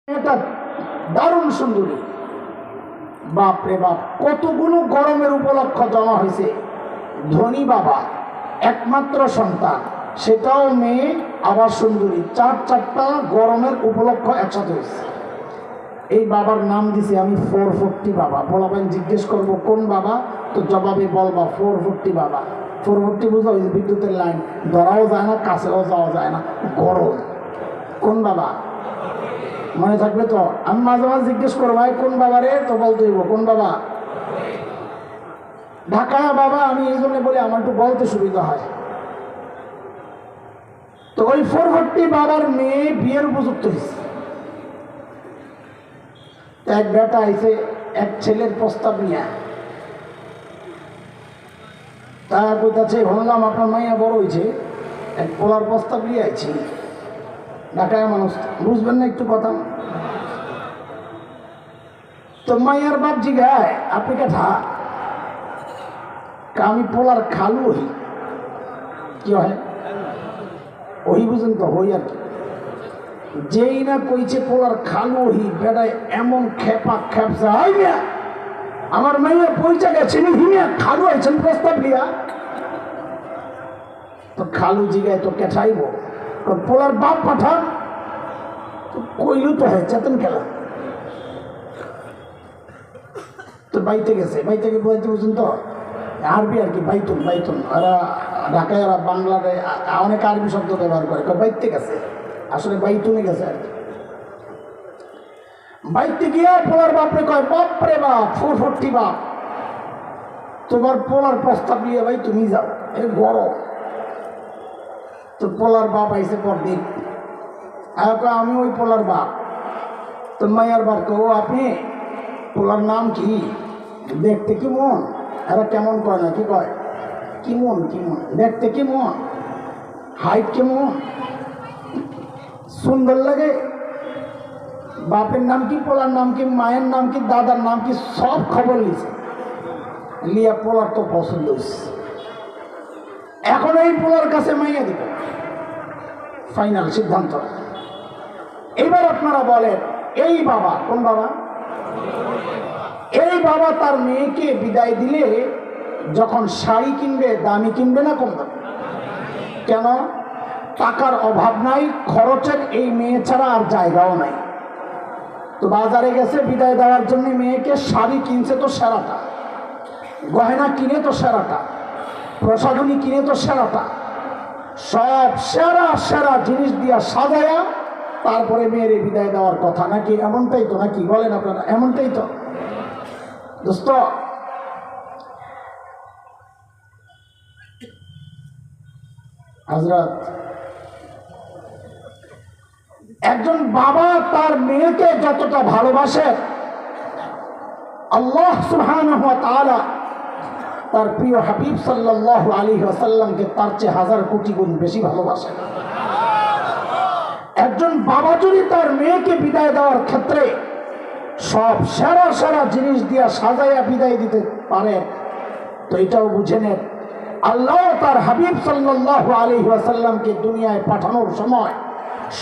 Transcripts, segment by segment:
এটা দারুণ সুন্দরী। বাপ রে বাপ, কতগুলো গরমের উপলক্ষ জমা হয়েছে। ধনী বাবা, একমাত্র সন্তান, সেটাও মেয়ে, আবার সুন্দরী, চারটা গরমের উপলক্ষ একসাথে হয়েছে। এই বাবার নাম দিছি আমি 440 বাবা। বলাবেন জিজ্ঞেস করবো কোন বাবা, তো জবাবে বলবা 440 বাবা। 440 বুঝা হয়েছে বিদ্যুতের লাইন, ধরাও যায় না, কাছেও যাওয়া যায় না, গরম। কোন বাবা মনে থাকবে তো? আমি মাঝে মাঝে জিজ্ঞেস করবো ভাই কোন বাবা রে, তো বলতে হইব কোন বাবা। ঢাকা বাবা আমি এই জন্য বলি আমার একটু বলতে সুবিধা হয়। তো ওই 440 বাবার মেয়ে বিয়ের উপযুক্ত হয়েছে। এক বেটা আইছে, এক ছেলের প্রস্তাব নিয়ে। তা কইতাছে শুনলাম আপনার মাইয়া বড় হয়েছে, এক পোলার প্রস্তাব নিয়ে আইছি। ঢাকায় মানুষ বুঝবেন না একটু কথা। তো মাইয়ার বাপ জিগায় আপনি কেঠা? আমি পোলার খালু হই। কি হয় ওই বুঝেন তো, হই আর কি। যেই না কইছে পোলার খালু হই, বেড়ায় এমন খেপা খেপসা হয় মিয়া, আমার মাইয়া পয়সা গেছে হিমিয়া খালু আইছেন প্রস্তাব দিয়া। তো খালু জিগায় তো কেঠাইব, পোলার বাপ পাঠান। কইলু তো হয় চেতন খেলা। তো বাইতে গেছে, বাইতে গিয়ে বলতে বুঝুন তো আরবি আর কি, বাইতুন বাইতুন। ওরা ঢাকায় ওরা বাংলাতে অনেক আরবি শব্দ ব্যবহার করে, বাইতে গেছে, আসলে বাইতুনে গেছে আর কি। বাইতে গিয়ে পোলার বাপরে কয় বাপরে বাপ 440 বাপ, তোমার পোলার প্রস্তাব নিয়ে ভাই তুমি যাও, এ গরম। তো পোলার বাপ আইসে পরদিন, আমি ওই পোলার বাপ। তো মাইয়ার বাপ কো আপনি পোলার নাম কি, দেখতে কি মন, এরা কেমন কয় না কি কয়, কি মন কি মন, দেখতে কি মন, হাইট কেমন, সুন্দর লাগে, বাপের নাম কি, পোলার নাম কি, মায়ের নাম কি, দাদার নাম কি, সব খবর লিছে লিয়া পোলার তো পছন্দ হয়েছে। এখন এই পোলার কাছে মাইয়া দিব, ফাইনাল সিদ্ধান্ত। এবার আপনারা বলেন এই বাবা কোন বাবা? এই বাবা তার মেয়েকে বিদায় দিলে যখন শাড়ি কিনবে, দামি কিনবে না কম দামি? কেন? টাকার অভাব নাই, খরচের এই মেয়ে ছাড়া আর জায়গাও নাই। তো বাজারে গেছে বিদায় দেওয়ার জন্য মেয়েকে, শাড়ি কিনছে তো সেরাটা, গয়না কিনে তো সেরাটা, প্রসাধনী কিনে তো সেরাটা, সব সেরা সেরা জিনিস দিয়া সাজায়া তারপরে মেয়ের বিদায় দেওয়ার কথা, নাকি? এমনটাই তো, নাকি বলেন আপনারা? এমনটাই তো দোস্ত। হযরত একজন বাবা তার মেয়েকে যতটা ভালোবাসে, আল্লাহ সুবহানাহু ওয়া তাআলা তার প্রিয় হাবিব সাল্লাল্লাহু আলাইহি ওয়াসাল্লামকে তার চেয়ে 1000 কোটি গুণ বেশি ভালোবাসে। একজন বাবা যদি তার মেয়েকে বিদায় দেওয়ার ক্ষেত্রে সব সেরা সেরা জিনিস দিয়া সাজাইয়া বিদায় দিতে পারে, তো এটাও বুঝে নেন আল্লাহ তার হাবিব সাল্লাল্লাহু আলাইহি ওয়াসাল্লামকে দুনিয়ায় পাঠানোর সময়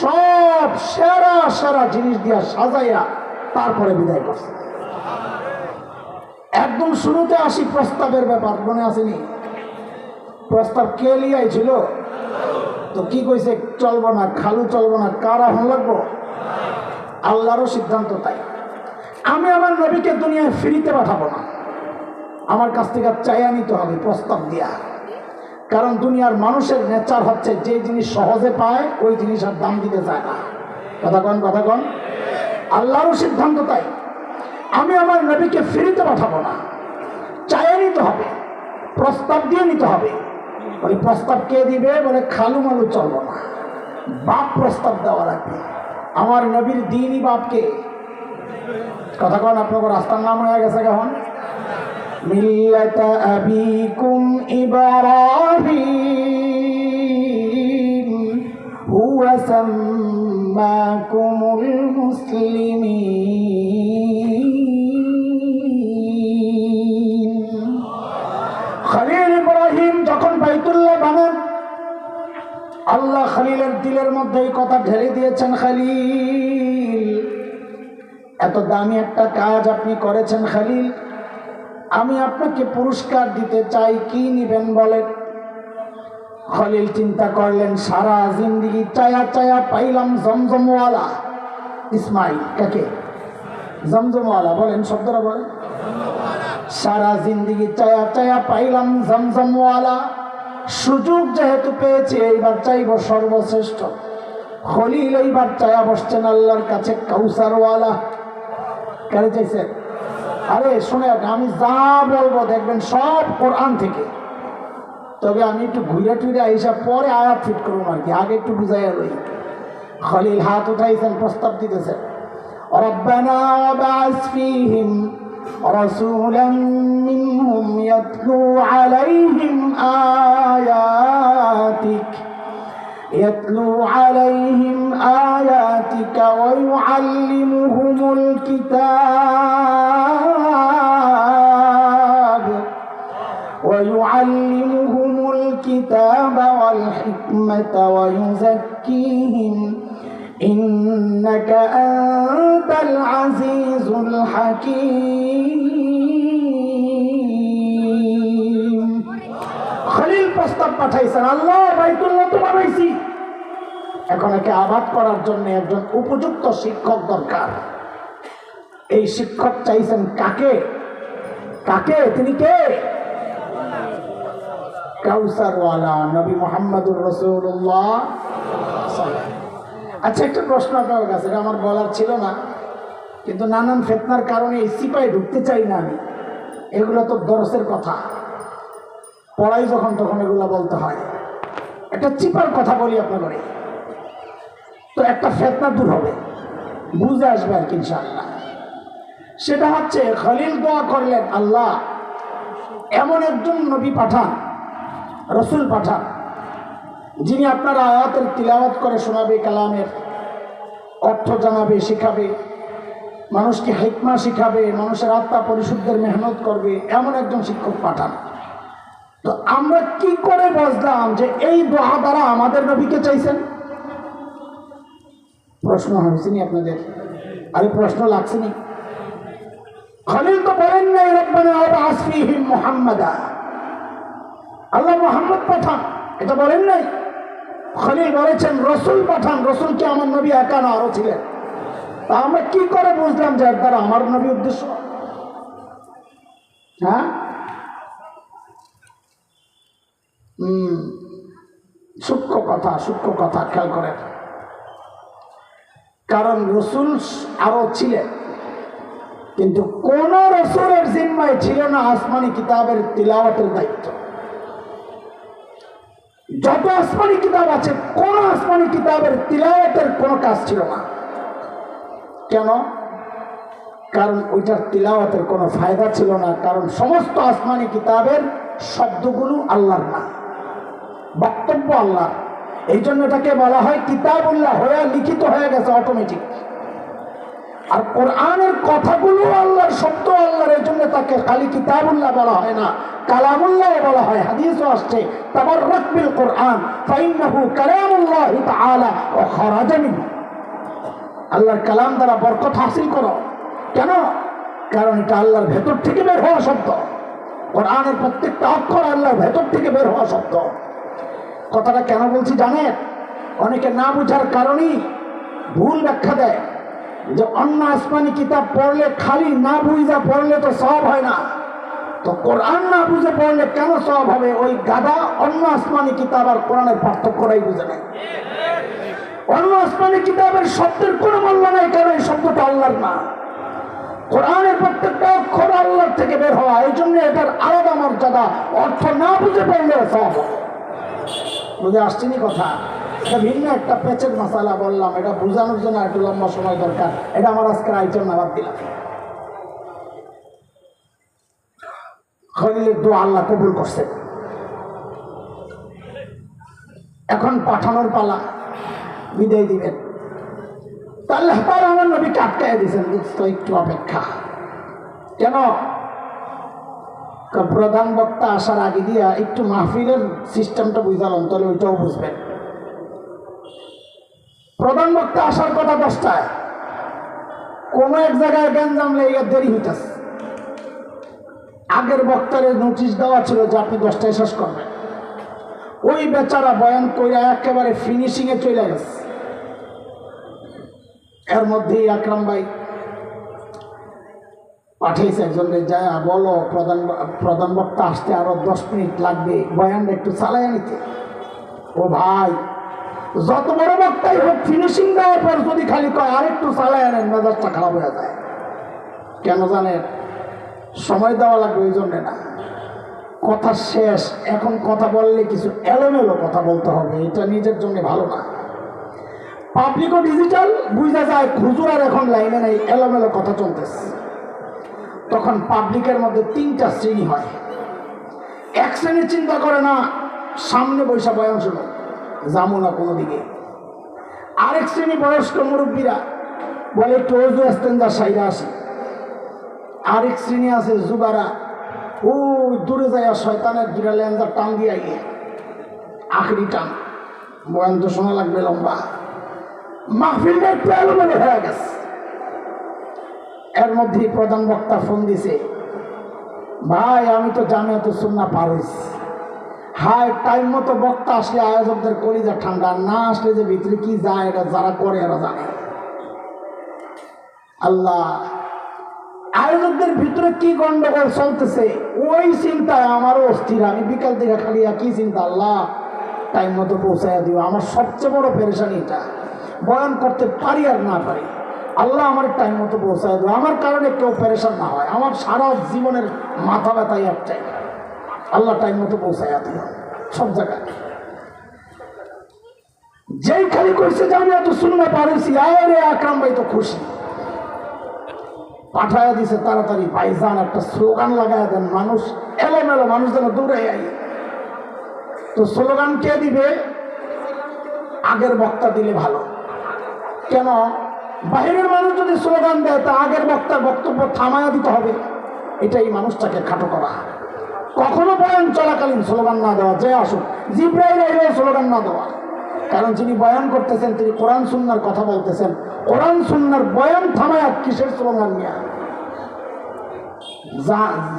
সব সেরা সেরা জিনিস দিয়া সাজাইয়া তারপরে বিদায় করছে। একদম শুরুতে আসি প্রস্তাবের ব্যাপার, মনে আসেনি? প্রস্তাব কে লিয়াইছিল? তো কি কইছে? চলবো না, খালু চলবো না, কার আহ্বান লাগবো? আল্লাহরও সিদ্ধান্ত তাই। আমি আমার নবীকে দুনিয়ায় ফ্রিতে পাঠাবো না, আমার কাছ থেকে চাইয়া নিতে হবে প্রস্তাব দিয়া। কারণ দুনিয়ার মানুষের নেচার হচ্ছে যে জিনিস সহজে পায় ওই জিনিস আর দাম দিতে চায় না। কথা কন কথা কন। আল্লাহরও সিদ্ধান্ত তাই। আমি আমার নবীকে ফ্রিতে পাঠাবো না, চাইয়া নিতে হবে, প্রস্তাব দিয়ে নিতে হবে। ওই প্রস্তাব কে দিবে? বলে খালু মালু চলবো না, বাপ প্রস্তাব দেওয়া লাগবে। আমার নবীর দিনই বাপকে। কথা কন। আপনার রাস্তার নাম হয়ে গেছে কখন? মিল্লাতা আবিকুম ইব্রাহিম হুয়া সাম্মাকুমুল মুসলিমিন। খলিল ইব্রাহিম যখন বাইতুল্লাহ বানান, আল্লাহ খলিলের দিলের মধ্যে এই কথা ঢেলে দিয়েছেন, খলিল এত দামি একটা কাজ আপনি করেছেন খলিল, আমি আপনাকে পুরস্কার দিতে চাই, কি নিবেন বলেন? খলিল চিন্তা করলেন, সারা জিন্দেগি চায়া চায়া পাইলাম জমজমওয়ালা ইসমাইল। কাকে? জমজমওয়ালা। বলেন, শব্দটা বলেন। সারা জিন্দেগি চায়া চায়া পাইলাম জমজমওয়ালা, সুযোগ যেহেতু পেয়েছি এইবার চাইব সর্বশ্রেষ্ঠ। খলিল এইবার চায়া বসছেন আল্লাহর কাছে কাউসারওয়ালা। কারে চাইছেন? আরে শুনে, আমি যা বলবো দেখবেন সব কোরআন থেকে, তবে আমি একটু ঘুরে টুরে আইসা পরে আয়াত ফিট করবো আর কি, আগে একটু বুঝাইয়া লই। খলিল হাত উঠাইছেন, প্রস্তাব দিতেছেন, রব্বানা ওয়াবআস ফীহিম রাসূলান মিনহুম ইয়াতলু আলাইহিম আয়াতিকা ওয়া ইউআল্লিমুহুমুল কিতাব والحكمة ويزكيهم إنك أنت العزيز الحكيم। খলিল প্রস্তাব পাঠাইছেন, আল্লাহ বাইতুল্লাহ তো বানাইছি, এখন একে আবাদ করার জন্য একজন উপযুক্ত শিক্ষক দরকার। এই শিক্ষক চাইছেন কাকে? কাকে? তিনি কে? কাউসারওয়ালা নবী মুহাম্মদুর রাসূলুল্লাহ। আচ্ছা, একটা প্রশ্ন আপনার কাছে, এটা আমার বলার ছিল না, কিন্তু নানান ফিতনার কারণে এই সিপাই ঢুকতে চাই না আমি। এগুলো তো দরসের কথা, পড়াই যখন তখন এগুলো বলতে হয়। একটা চিপার কথা বলি আপনাদের, তো একটা ফিতনা দূর হবে, বুঝে আসবে আর কি ইনশাআল্লাহ। সেটা হচ্ছে, খলিল দোয়া করলেন, আল্লাহ এমন একজন নবী পাঠান, রসুল পাঠান, যিনি আপনার আয়াতের তিলাওয়াত করে শোনাবে, কালামের অর্থ জানাবে, শিখাবে, মানুষকে হিকমা শিখাবে, মানুষের আত্মা পরিশুদ্ধের মেহনত করবে, এমন একজন শিক্ষক পাঠান। তো আমরা কি করে বুঝলাম যে এই দোয়া দ্বারা আমাদের নবীকে চাইছেন? প্রশ্ন হয়েছেনি আপনাদের? আরে প্রশ্ন লাগছেনি? খলিল তো বলেন নাই রব্বানা ওয়াবআস ফীহিম মুহাম্মাদা, আল্লাহ মুহাম্মদ পাঠান, এটা বলেন নাই। খলিল বলেছেন রসুল পাঠান। রসুল কি আমার নবী একা না, আরো ছিলেন? তা আমরা কি করে বুঝলাম যে এর দ্বারা আমার নবী উদ্দেশ্য? হ্যাঁ, সূক্ষ্ম কথা, সূক্ষ্ম কথা, খেয়াল করেন। কারণ রসুল আরো ছিলেন, কিন্তু কোন রসুলের জিম্মায় ছিল না আসমানি কিতাবের তিলাওয়াতের দায়িত্ব। যত আসমানি কিতাব আছে, কোন আসমানি কিতাবের তিলাওয়াতের কোনো কাজ ছিল না। কেন? কারণ ওইটার তিলাওয়াতের কোনো ফায়দা ছিল না, কারণ সমস্ত আসমানি কিতাবের শব্দগুলো আল্লাহর না, বক্তব্য আল্লাহ। এই জন্য এটাকে বলা হয় কিতাবুল্লাহ, হয়ে লিখিত হয়ে গেছে অটোমেটিক। আর কোরআনের কথাগুলো আল্লাহর শব্দ আল্লাহর, এই জন্য তাকে খালি কিতাবুল্লাহ বলা হয় না, কালামুল্লাহ বলা হয়। হাদিসও আসছে, তাবাররাক বিল কোরআন ফাইন্নাহু কালামুল্লাহি তাআলা ওয়া খারাজা মিনহু। আল্লাহর কালাম দ্বারা বরকত হাসিল করো। কেন? কারণ এটা আল্লাহর ভেতর থেকে বের হওয়া শব্দ। কোরআনের প্রত্যেকটা অক্ষর আল্লাহর ভেতর থেকে বের হওয়া শব্দ। কথাটা কেন বলছি জানেন? অনেকে না বুঝার কারণেই ভুল ব্যাখ্যা দেয় যে অন্য আসমানি কিতাব পড়লে, খালি না বুঝা পড়লে তো সওয়াব হয় না, তো কোরআন না বুঝে পড়লে কেন সওয়াব হবে? ওই গাদা অন্য আসমানি কিতাব আর কোরআনের পার্থক্যটাই বুঝে নেয়। অন্য আসমানি কিতাবের শব্দের কোনো মূল্য নাই, কারণ এই শব্দটা আল্লাহর না। কোরআনের প্রত্যেকটা অক্ষর আল্লাহর থেকে বের হওয়া, এই জন্য এটার আলাদা মর্যাদা। অর্থ না বুঝে পড়লে সওয়াব। বুঝে আসছেনি কথা? এটা ভিন্ন একটা পেচের মশালা বললাম, এটা বোঝানোর জন্য একটু লম্বা সময় দরকার। এটা আমার আজকের আইটেম না, বাদ দিলাম। খলিলের দোয়া আল্লাহ কবুল করছেন। এখন পাঠানোর পালা, বিদায় দিবেন। তাহলে আমার নবীকে আটকায় দিয়েছেন, বুঝতো একটু অপেক্ষা। কেন? প্রধান বক্তা আসার আগে দিয়া একটু মাহফিলের সিস্টেমটা বুঝালাম, তাহলে ওইটাও বুঝবেন। প্রধান বক্তা আসার কথা 10টায়, কোনো এক জায়গায় গ্যাঞ্জাম লেগে দেরি হইতেছে। আগের বক্তারে নোটিশ দেওয়া ছিল যে আপনি 10টায় শেষ করবেন। ওই বেচারা বয়ান কইরা একেবারে ফিনিশিংয়ে চলে গেছে। এর মধ্যেই আকরাম ভাই পাঠিয়েছে একজনকে, যায় বলো প্রধান বক্তা আসতে আরো 10 মিনিট লাগবে, বয়ানটা একটু চালাইয়া নিতে। ও ভাই, যত বড় বক্তাই হোক ফিনিশিং দেওয়ার পর যদি খালি কয় আরেকটু চালাইয়া নেন, মেজাজটা খারাপ হয়ে যায়। কেন জানেন? সময় দেওয়া লাগবে ওই জন্যে না, কথা শেষ। এখন কথা বললে কিছু এলোমেলো কথা বলতে হবে, এটা নিজের জন্য ভালো না। পাবলিক ও ডিজিটাল বুঝা যায়, হুজুর আর এখন লাইনে নেই, এলোমেলো কথা চলতেছে। তখন পাবলিকের মধ্যে 3টা শ্রেণী হয়। এক শ্রেণী চিন্তা করে না সামনে বৈশা বয়ান শুনো, যাবো না কোনো দিকে। আরেক শ্রেণী বয়স্ক মুরব্বীরা বলে একটু অজু ইস্তেঞ্জা সাইরা আসি। আরেক শ্রেণী আছে যুবারা, ও দূরে যায় শয়তানের দুটা লেন্সার টান দিয়ে গিয়ে আখরি টান, বয়ান তো শোনা লাগবে লম্বা। মাহফিলটা একটু এলোমেলো হয়ে গেছে। এর মধ্যেই প্রধান বক্তা ফোন দিছে, ভাই আমি তো জামিয়াত সুন্নাহ পার হইছি। হাই টাইম মতো বক্তা আসলে আয়োজকদের কলিজা ঠান্ডা, না আসলে যে ভিতরে কি যায় এটা যারা করে এরা জানে। আল্লাহ, আয়োজকদের ভিতরে কি গন্ডগোল চলতেছে ওই চিন্তায় আমারও অস্থির। আমি বিকাল থেকে খালি কি চিন্তা, আল্লাহ টাইম মতো পৌঁছাইয়া দিও। আমার সবচেয়ে বড় পেরেশানি এটা, বয়ান করতে পারি আর না পারি, আল্লাহ আমার টাইম মতো পৌঁছায় দিও। আমার কারণে কেউ পেরেশান না হয়। আমার সারা জীবনের মাথা ব্যথাই একটাই, আল্লাহ টাইম মতো পৌঁছাইয়া দিও সব জায়গায়। যেই খালি করছে যে আমি এত সুন্নাহ পারেছি, আরে আকরাম ভাই তো খুশি, পাঠাইয়া দিছে তাড়াতাড়ি, ভাইজান একটা স্লোগান লাগাইয়া দেন, মানুষ এলোমেলো, মানুষ যেন দূরে আই। তো স্লোগান কে দিবে? আগের বক্তা দিলে ভালো। কেন? বাহিরের মানুষ যদি স্লোগান দেয় তা আগের বক্তার বক্তব্য থামায়া দিতে হবে, এটাই মানুষটাকে খাটো করা। কখনো বয়ান চলাকালীন স্লোগান না দেওয়া, যে আসুক জিব্রাইল আইলেও স্লোগান না দেওয়া। কারণ যিনি বয়ান করতেছেন তিনি কোরআন সুন্নাহর কথা বলতেছেন, কোরআন সুন্নাহর বয়ান থামায়া কিসের স্লোগান নিয়ে?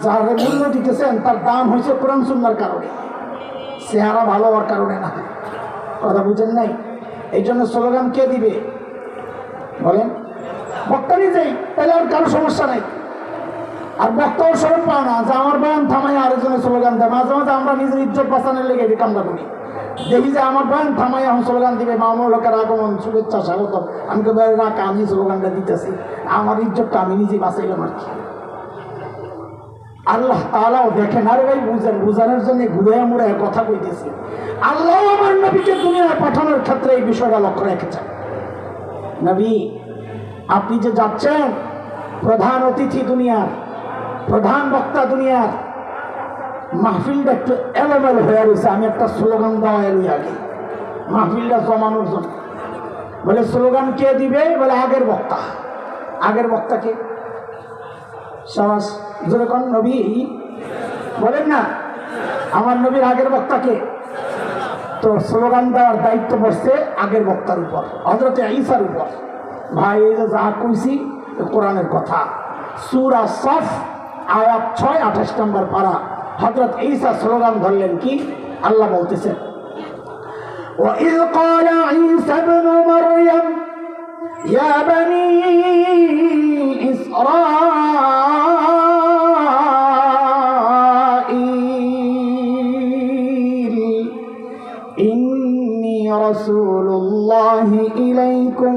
যার মূল্য দিতেছেন তার দাম হয়েছে কোরআন সুন্নাহর কারণে, চেহারা ভালো হওয়ার কারণে না। কথা বুঝেন নাই? এই জন্য স্লোগান কে দিবে বলেন? বক্তা নিজেই, তাহলে আর কারো সমস্যা নাই। আর বক্তাও স্মরণ পায় না যে আমার বয়ান থামাই আরেকজনের স্লোগান দেয়। মাঝে মাঝে আমরা নিজের ইজ্জত বাঁচানোর লেগে এই কামটা করি। দেখি যে আমার বয়ান থামাই এখন স্লোগান দিবে, মামুর লোকের আগমন, শুভেচ্ছা, স্বাগত। আমি তো রাখ, আমি স্লোগানটা দিতেছি, আমার ইজ্জতটা আমি নিজেই বাঁচাইলাম আর কি। আল্লাহ তাআলাও দেখেন, আরে ভাই বুঝেন, বুঝানোর জন্য ঘুরে মুড়ে কথা কইতেছি। আল্লাহ আমার নবীকে দুনিয়ায় পাঠানোর ক্ষেত্রে এই বিষয়টা লক্ষ্য রেখেছেন। নবী আপনি যে যাচ্ছেন, প্রধান অতিথি দুনিয়ার, প্রধান বক্তা দুনিয়ার, মাহফিলটা একটু এলোমেলো হয়ে রয়েছে, আমি একটা স্লোগান দেওয়া এলুই আগে মাহফিলটা জমানোর জন্য। বলে স্লোগান কে দিবে? বলে আগের বক্তা। আগের বক্তাকে সাবাস জোরে কোন নবী বলেন না, আমার নবীর আগের বক্তাকে। তো স্লোগান দেওয়ার দায়িত্ব পড়ছে আগের বক্তার উপর, হযরত ঈসার উপর। ভাই এই যে যা কইছি কোরআনের কথা, সূরা সফ আয়াত 6-28 নম্বর পারা। হযরত ঈসা স্লোগান ধরলেন কি? আল্লাহ বলতেছেন, وَإِذْ قَالَ عِيسَى ابْنُ مَرْيَمَ يَا بَنِي إِسْرَائِيلَ إِنِّي رَسُولُ اللَّهِ إِلَيْكُمْ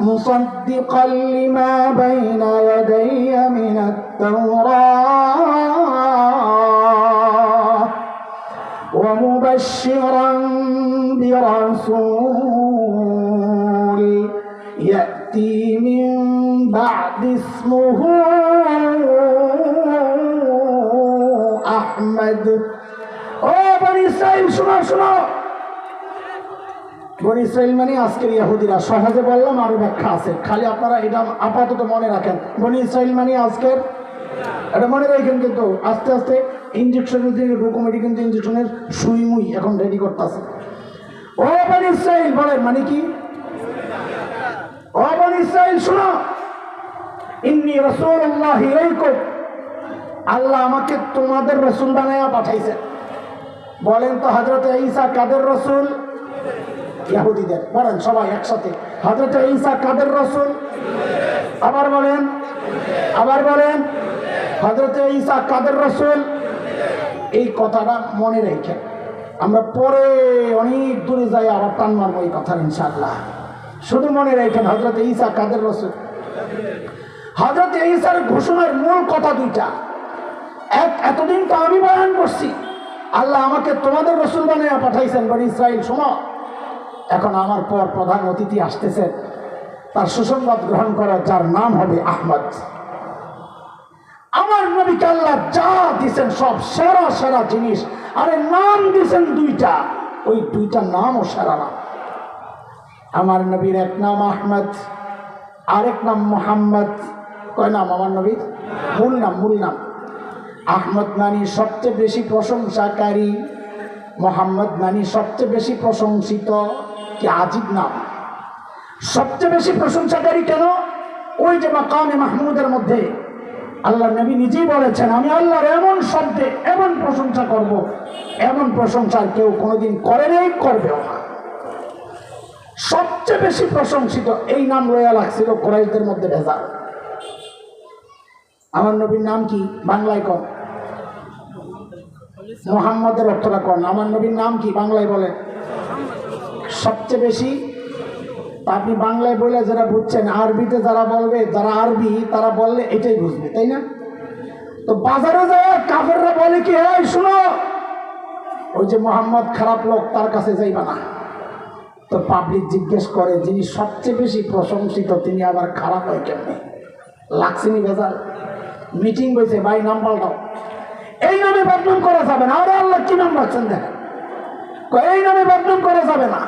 مصدقا لما بين يدي من التوراة ومبشرا برسول يأتي من بعد اسمه أحمد। ও বনি ইসরাইল শুনো শুনো। বনি ইসরাইল মানে আজকের ইহুদিরা, সহজে বললাম, আরো ব্যাখ্যা আছে, খালি আপনারা এটা আপাতত মনে রাখেন। বনি ইসরাইল মানে আজকের, এটা মনে রাখেন। কিন্তু আস্তে আস্তে ইঞ্জেকশনের দিকে কমিটি কিন্তু ইঞ্জেকশনের সুই মুই এখন রেডি করতেছে। ও বনি ইসরাইল বলেন মানে কি? শোনো, ইন্নী রাসূলুল্লাহ ইলাইকুম, আল্লাহ আমাকে তোমাদের রসুল বানায়া পাঠাইছে। বলেন তো হযরত ঈসা কাদের রসুল? ইহুদিদের। বলেন সবাই একসাথে, হযরত ঈসা কাদের রসুল? আবার বলেন, আবার বলেন, হযরত ঈসা কাদের রসুল? এই কথাটা মনে রেখে আমরা পরে অনেক দূরে যাই আবার টান মারবো এই কথা ইনশাআল্লাহ। শুধু মনে রেখেন হযরত ঈসা কাদের রসুল। হযরত ঈসার ঘোষণার মূল কথা দুইটা। এক, এতদিন তো আমি বয়ান করছি, আল্লাহ আমাকে তোমাদের রসুল বানাইয়া পাঠাইছেন বনি ইসরাইল শোনো। এখন আমার পর প্রধান অতিথি আসতেছে, তার সুসংবাদ গ্রহণ করা, যার নাম হবে আহমদ। আমার নবীকে আল্লাহ যা দিয়েছেন সব সেরা সেরা জিনিস, আরে নাম দিয়েছেন দুইটা, ওই দুইটা নামও সেরা নাম। আমার নবীর এক নাম আহমদ, আরেক নাম মোহাম্মদ। কয় নাম আমার নবীর? মূল নাম, মূল নাম। আহমদ মানে সবচেয়ে বেশি প্রশংসাকারী, মোহাম্মদ মানে সবচেয়ে বেশি প্রশংসিত। কি আজীব নাম! সবচেয়ে বেশি প্রশংসাকারী কেন? ওই যে মাকামে মাহমুদের মধ্যে আল্লাহ নবী নিজেই বলেছেন, আমি আল্লাহর এমন শব্দে এমন প্রশংসা করব, এমন প্রশংসা কেউ কোনোদিন করে নেই, করবেও না। সবচেয়ে বেশি প্রশংসিত এই নাম লয়া লাগছিল কুরাইশদের মধ্যে ভেজাল। আমার নবীর নাম কি? বাংলায় কন। মোহাম্মদের অর্থটা কন। আমার নবীর নাম কি? বাংলায় বলে। সবচেয়ে বেশি। আপনি বাংলায় বলে যারা বুঝছেন, আরবিতে যারা বলবে, যারা আরবি তারা বললে এটাই বুঝবে, তাই না? তো বাজারে যায় কাফেররা বলে কি, এই শুনো, ওই যে মোহাম্মদ খারাপ লোক, তার কাছে যাইবা না। তো পাবলিক জিজ্ঞেস করে, যিনি সবচেয়ে বেশি প্রশংসিত তিনি আবার খারাপ হয় কেমনে? লাগছেনি ভেজাল। মিটিং বইছে, ভাই নাম পাল্টাও, এই নামে বদনাম করা যাবে না। আরে আল্লাহ কি নাম রাখছেন দেখেন, এই নামে বদনাম করা যাবে না।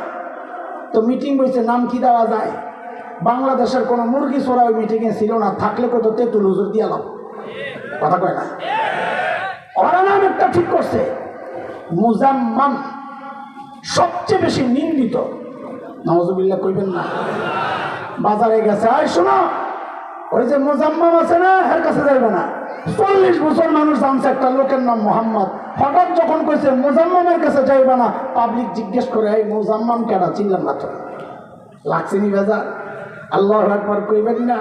তো মিটিং বইছে, নাম কি দেওয়া যায়? বাংলাদেশের কোনো মুরগি চোরা ওই মিটিংয়ে ছিল না, থাকলে কত তেঁতুল হুজুর দিয়ালাম। কথা কয় না? ওরা নাম একটা ঠিক করছে, মুজাম্মাম। সবচেয়ে বেশি নিন্দিত। নাউজুবিল্লাহ কইবেন না। বাজারে গেছে, আয় শোনো, ওই যে মুজাম্মাম আছে না, এর কাছে যাইবে না। 40 বছর মানুষ জানছে একটা লোকের নাম মোহাম্মদ, হঠাৎ যখন কইছে মুজাম্মামের কাছে যাইবে না, পাবলিক জিজ্ঞেস করে, এই মুজাম্মাম কেডা? চিনলাম না তো। লাগছেনি ভেজাল। আল্লাহু আকবার কইবেন না?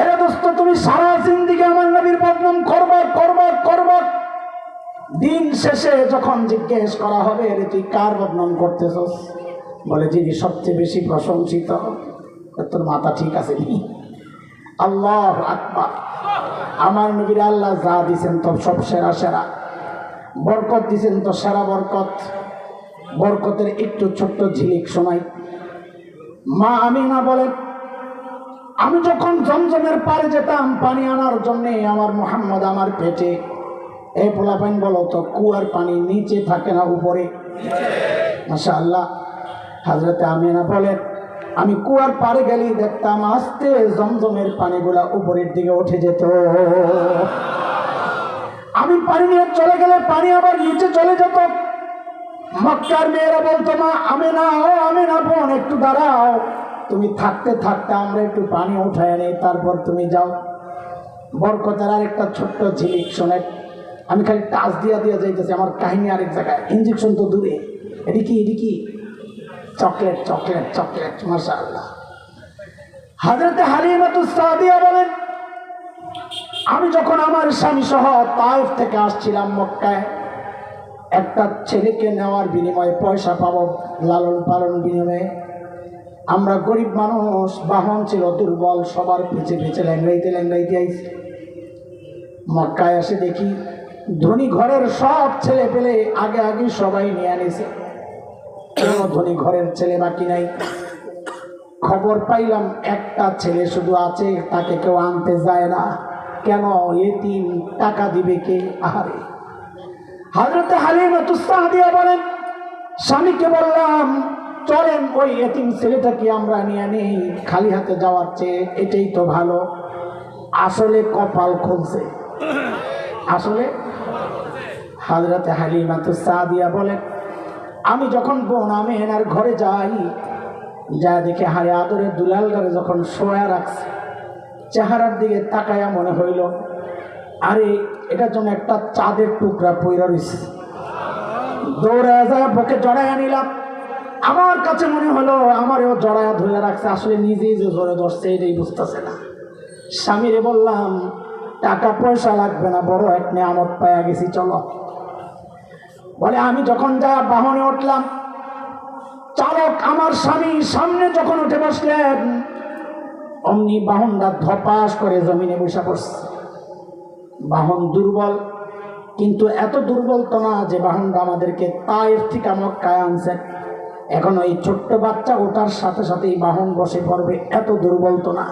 এরে দোস্ত, তুমি সারা জিন্দেগি আমার নবীর বদনাম করবা করবা করবা, দিন শেষে যখন জিজ্ঞেস করা হবে, রে তুই কার বদনাম করতেছস? বলে, যিনি সবচেয়ে বেশি প্রশংসিত। তোর মাথা ঠিক আছে নি? আল্লাহু আকবার। আমার নবীর আল্লাহ যা দিছেন তো সব সেরা সেরা। বরকত দিছেন তো সেরা বরকত। বরকতের একটু ছোট্ট ঝিলিক শোনাই। মা আমিনা বলেন, আমি যখন জমজমের পাড়ে যেতাম পানি আনার জন্যে, আমার মোহাম্মদ আমার পেটে। এই পোলাপাইন বলো তো, কুয়ার পানি নিচে থাকে না উপরে? মাশাআল্লাহ। হযরতে আমিনা বলেন, আমি কুয়ার পাড়ে গেলেই দেখতাম আস্তে জমজমের পানিগুলা উপরের দিকে উঠে যেত। আমি পানি নিয়ে চলে গেলে পানি আবার নিচে চলে যেত। মক্কার মেয়েরা বলতো, মা আমিনা, ও আমিনা বোন, একটু দাঁড়াও, তুমি থাকতে থাকতে আমরা একটু পানি উঠায় নেই, তারপর তুমি যাও। বরকতের আরেকটা ছোট্ট ঝিলিক শোনেন। আমি খালি টাচ দিয়া দিয়া যাইতেছি, আমার কাহিনী আরেক জায়গায়, ইঞ্জেকশন তো দূরে। এটি কি, এটি কি? Chocolate chocolate chocolate. মাশাআল্লাহ। হযরতে হালিমাতুস সাদিয়া বলেন, আমি যখন আমার স্বামী সহ তায়েফ থেকে আসছিলাম মক্কায়, একটা ছেলেকে নেওয়ার বিনিময়ে পয়সা পাবো, লালন পালন বিনিময়ে। আমরা গরিব মানুষ, বাহন ছিল দুর্বল, সবার পিছে পিছে ল্যাংড়াইতে ল্যাংড়াইতে আইছি। মক্কায় এসে দেখি ধনী ঘরের সব ছেলে পেলে আগে আগে সবাই নিয়ে আনিছে, কোনো ধনী ঘরের ছেলে বাকি নাই। খবর পাইলাম একটা ছেলে শুধু আছে, তাকে কেউ আনতে যায় না। কেন? এতিম, টাকা দিবে কে? আহারে। হযরতে হালিমাতুস সাদিয়া বলেন, স্বামীকে বললাম, চলেন ওই এতিম ছেলেটাকে আমরা নিয়ে নেই, খালি হাতে যাওয়ার চেয়ে এটাই তো ভালো। আসলে কপাল খুলছে, আসলে। হযরতে হালিমাতুস সাদিয়া বলেন, আমি যখন বোন আমেনার ঘরে যাই, যা দেখে হারে আদরের দুলালগারে যখন শোয়া রাখছে, চেহারার দিকে তাকায়া মনে হইল আরে এটার জন্য একটা চাঁদের টুকরা পইরা রইছে। দৌড়ে যায় বুকে জড়াইয়া নিলাম। আমার কাছে মনে হলো আমারও জড়াইয়া ধরে রাখছে, আসলে নিজেই যে ধরে ধরছে এটাই বুঝতেছে না। স্বামীরে বললাম টাকা পয়সা লাগবে না, বড় এক নেয়ামত পাইয়া গেছি, চলো। বলে আমি যখন যা বাহনে উঠলাম, চালক আমার স্বামী সামনে যখন উঠে বসলেন, অমনি বাহনটা ধপাস করে জমিনে বসে পড়ছে। বাহন দুর্বল, কিন্তু এত দুর্বল তো না যে বাহনটা আমাদেরকে তায়েফ থেকে মক্কায় আনছে। এখন ওই ছোট্ট বাচ্চা ওটার সাথে সাথে এই বাহন বসে পড়বে, এত দুর্বল তো না।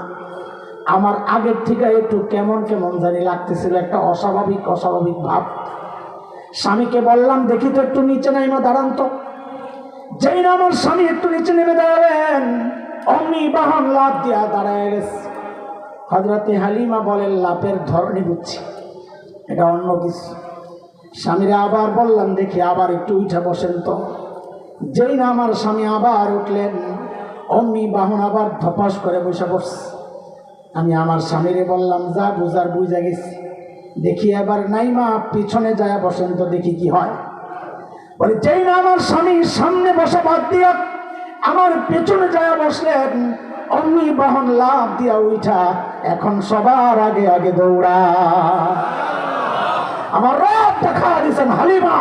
আমার আগের থেকে একটু কেমন কেমন জানি লাগতেছিল, একটা অস্বাভাবিক অস্বাভাবিক ভাব। স্বামীকে বললাম দেখি তো একটু নিচে নাইমা দাঁড়ান তো। যেই না আমার স্বামী একটু নিচে নেমে দাঁড়ালেন, অমনি বাহন লাফ দিয়া দাঁড়ায় গেছে। হযরতে হালিমা বলেন লাফের ধরনই বুঝছি এটা অন্য কিছু। স্বামীরা আবার বললাম দেখি আবার একটু উঠে বসেন তো। যেই না আমার স্বামী আবার উঠলেন, অমনি বাহন আবার ধপাস করে বসে পড়ছে। আমি আমার স্বামীরে বললাম যা বুঝার বুঝা গেছি, দেখি এবার নাইমা পিছনে যায় বসেন তো দেখি কি হয়। বলে যেই না আমার স্বামী সামনে বসা বাদ দিয়া আমার পেছনে যায় বসলেন, অমনি বাহন লাফ দিয়া উঠা এখন সবার আগে আগে দৌড়া। আমার রব দেখা দিয়েছেন হালিমা,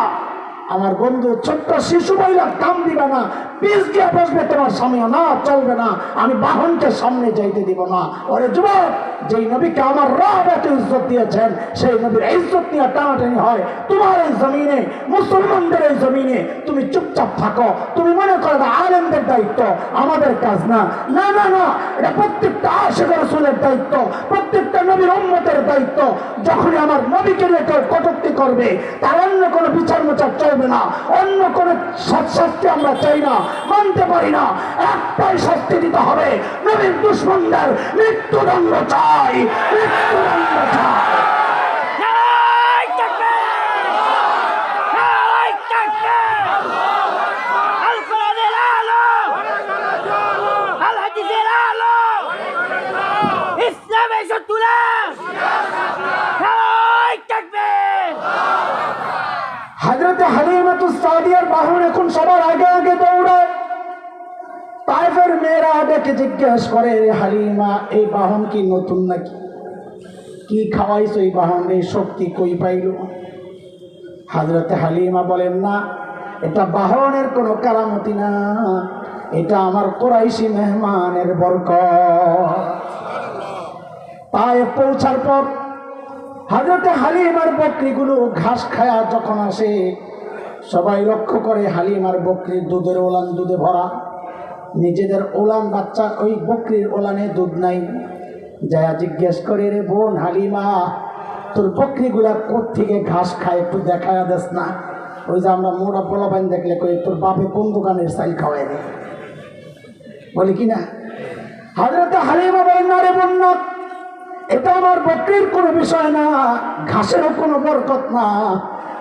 আমার বন্ধু ছোট্ট শিশু মহিলা কাম দিবে না, পিস দিয়ে বসবে তোমার স্বামীও না, চলবে না, আমি বাহনকে সামনে যাইতে দিব না। ওরে যুবক, যেই নবীকে আমার রব এত ইজ্জত দিয়েছেন সেই নবীর ইজ্জত নিয়ে টানাটানি হয় তোমার এই জমিনে, মুসলমানদের এই জমিনে, তুমি চুপচাপ থাকো। তুমি মনে করো না আলেমদের দায়িত্ব, আমাদের কাজ না। না না না, এটা প্রত্যেকটা আশিক রাসূলের দায়িত্ব, প্রত্যেকটা নবীর উম্মতের দায়িত্ব। যখনই আমার নবীকে নিয়ে কেউ কটূক্তি করবে, তার অন্য কোনো বিচার মোচার চলবে না, অন্য কোনো শাস্তি আমরা চাই না, মানতে পারি না। একটাই শাস্তি দিতে হবে, নবীর দুশমনদের মৃত্যুদণ্ড চাই, মৃত্যুদণ্ড চাই। হযরতে হালিমাতুস সাদিয়ার বাহন এখন সবার আগে আগে দৌড়ায়। তায়েফের মেয়েরা ডেকে জিজ্ঞেস করে হালিমা এই বাহন কি নতুন নাকি, কি খাওয়াইছো এই বাহন, এই শক্তি কই পাইল? হযরতে হালিমা বলেন না, এটা বাহনের কোনো কারামতি না, এটা আমার কুরাইশি মেহমানের বরকত। তায়েফ পৌঁছার পর হযরতে হালিমার বকরিগুলো ঘাস খায়া যখন আসে, সবাই লক্ষ্য করে হালিমার বকরির দুধের ওলান দুধে ভরা, নিজেদের ওলান বাচ্চা ওই বকরির ওলানে দুধ নাই। যায়া জিজ্ঞেস করে রে বোন হালিমা, তোর বকরিগুলা কোত্থেকে ঘাস খায় একটু দেখায়া দেস না। ওই যে আমরা মোড়া পোলাপাইন দেখলে কই তোর বাপে কোন দোকানের চাইল খাওয়াই দেয়, বলি কিনা। হযরতে হালিমা বলেন না রে বোন না, এটা আমার বকরির কোনো বিষয় না, ঘাসেরও কোনো বরকত না,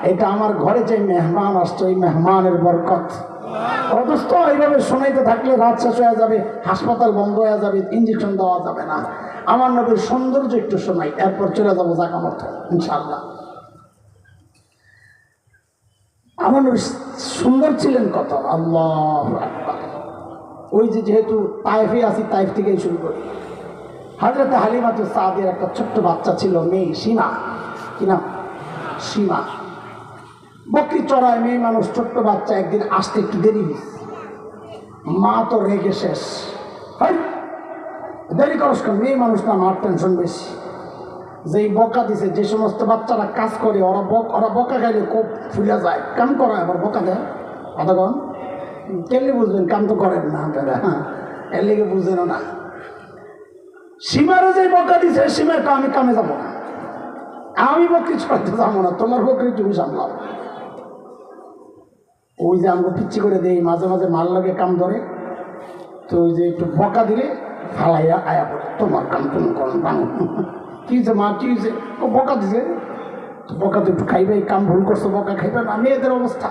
এটা আমার ঘরে যে মেহমান আসছে ওই মেহমানের বরকত। অথচ এইভাবে শোনাইতে থাকলে রাত শেষ হয়ে যাবে, হাসপাতাল বন্ধ হয়ে যাবে, ইঞ্জেকশন দেওয়া যাবে না। আমার নবীর সৌন্দর্য একটু শোনাই, এরপর চলে যাবো জায়গা মতো ইনশাআল্লাহ। আমার নবী সুন্দর ছিলেন কত, আল্লাহু আকবার। ওই যে যেহেতু তায়েফে আছি, তায়েফ থেকেই শুরু করি। হযরতে হালিমাতুস সাদিয়ার একটা ছোট্ট বাচ্চা ছিল, মেয়ে সীমা, কি নাম? সীমা। বকরি চড়ায় মেয়ে মানুষ, ছোট্ট বাচ্চা, একদিন আসতে একটু দেরি হয়েছে। মা তো রেগে শেষ, দেরি করস কেন? মেয়ে মানুষ না, মার টেনশন বেশি। যেই বকা দিছে, যে সমস্ত বাচ্চারা কাজ করে ওরা বকা খাইলে কোপ ফুলে যায়, কাম করা আবার বকা দেয়। কতক্ষণ কেলে বুঝবেন, কাম তো করেন না আপনারা, এর লেগে বুঝবেন না। সীমারও যে বকা দিছে, সীমার আমি কামে যাবো না, আমি বকরি চড়াইতে যাবো না, তোমার বকরি তুমি সামলাও। ওই যে আমাকে পিচ্ছি করে দেই, মাঝে মাঝে মাল লাগে কাম ধরে, তো ওই যে একটু বকা দিলে ফালাইয়া আয়া পড়ে, তোমার কাম তুমি করো বানো। কি হয়েছে মা, কি হয়েছে? ও বকা দিছে, তো বকা তো একটু খাইবে, কাম ভুল করছো বকা খাইবে না। মেয়েদের অবস্থা,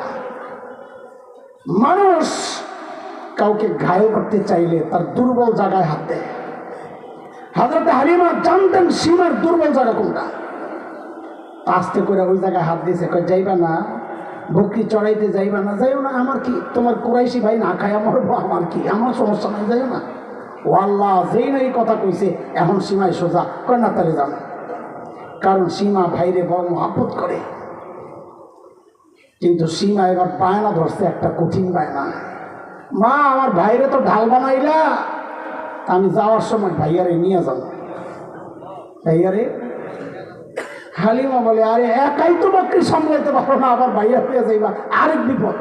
মানুষ কাউকে ঘায়ল করতে চাইলে তার দুর্বল জায়গায় হাত দেয়। হযরত হালিমা জানতেন সীমার দুর্বল জায়গা কোনটা। আস্তে করে ওই জায়গায় হাত দিয়েছে, কই যাইবা না, বকরি চড়াইতে যাইবা না? যাইও না, আমার কি, তোমার কুরাইশি ভাই না খায় মরবো, আমার কি, আমার সমস্যা নাই, যাইও না। ও আল্লাহ, যেই না এই কথা কইছে এখন সীমায় সোজা কয় না, তাহলে যাও। কারণ সীমা ভাইরে বড় মহব্বত করে। কিন্তু সীমা এবার বায়না ধরছে, একটা কঠিন বায়না। মা, আমার ভাইরে তো ঢাল বানাইলা, আমি যাওয়ার সময় ভাইয়ারে নিয়ে যাব। ভাইয়ারে, হালিমা বলে, আরে একাই তো বকরি সামলাইতে পারো না, আবার ভাইয়া হয়ে যাইবা, আরেক বিপদ।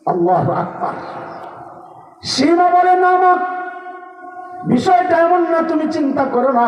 আল্লাহু আকবার। সীমা বলে, না মা, বিষয়টা এমন না, তুমি চিন্তা করো না।